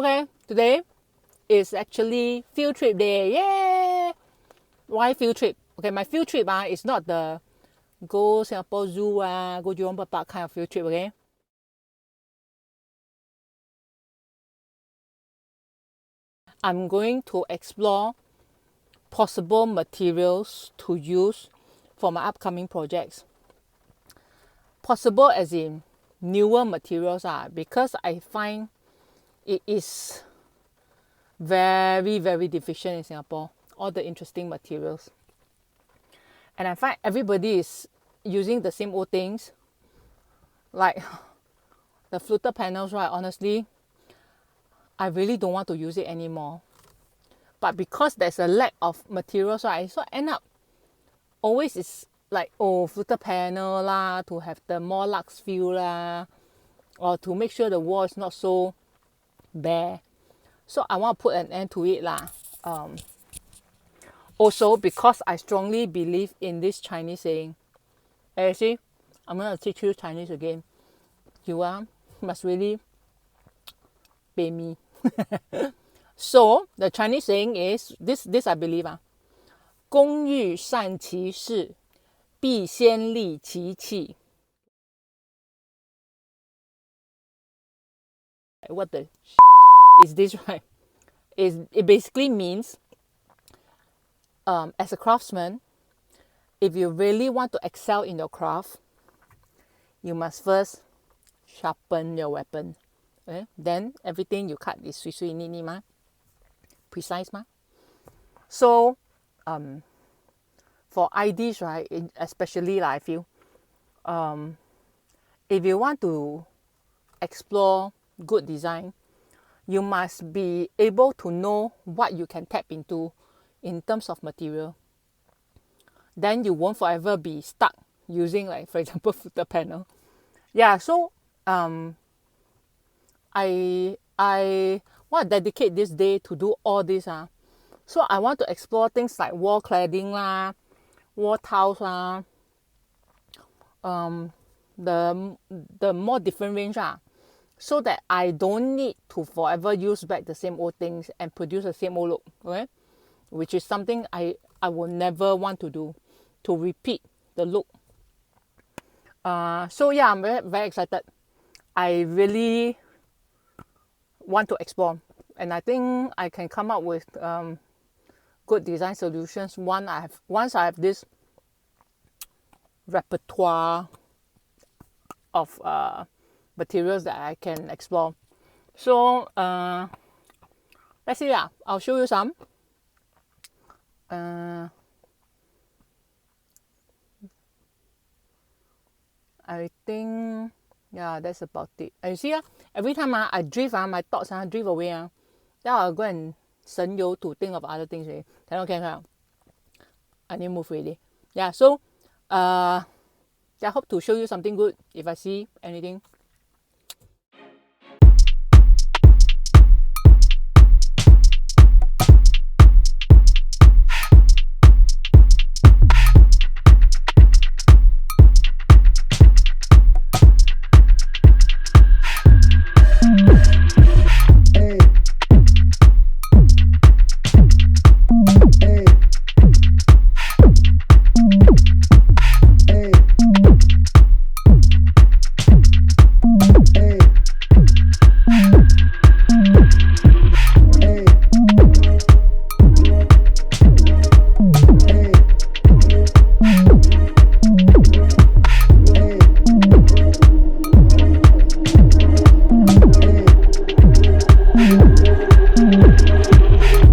Okay, today is actually field trip day. Yay! Why field trip? Okay, my field trip is not the go Singapore Zoo go Jurong Bird Park kind of field trip, okay? I'm going to explore possible materials to use for my upcoming projects. Possible as in newer materials because I find it is very, very deficient in Singapore, all the interesting materials. And I find everybody is using the same old things, like the fluted panels, right? Honestly, I really don't want to use it anymore. But because there's a lack of materials, right? So end up always is like, oh, fluted panel lah, to have the more luxe feel lah, or to make sure the wall is not so bare. So I want to put an end to it lah. Also, because I strongly believe in this Chinese saying, hey, see, I'm going to teach you Chinese again. You must really pay me. So the Chinese saying is this I believe 工欲善其事，必先利其器。What the is this, right? It basically means as a craftsman, if you really want to excel in your craft, you must first sharpen your weapon. Okay? Then everything you cut is sui neat ma, precise ma. So for IDs, right, especially I feel, if you want to explore good design, you must be able to know what you can tap into in terms of material. Then you won't forever be stuck using, like, for example, footer panel. Yeah, so I want to dedicate this day to do all this. So I want to explore things like wall cladding lah, wall tiles lah, the more different range so that I don't need to forever use back the same old things and produce the same old look, okay? Which is something I will never want to do, to repeat the look. So yeah, I'm very, very excited. I really want to explore, and I think I can come up with good design solutions once I have this repertoire of materials that I can explore. So let's see. I'll show you some. I think that's about it. And you see every time I drift my thoughts drift away then I'll go and 神游 to think of other things. Cannot. I need to move really. So hope to show you something good if I see anything.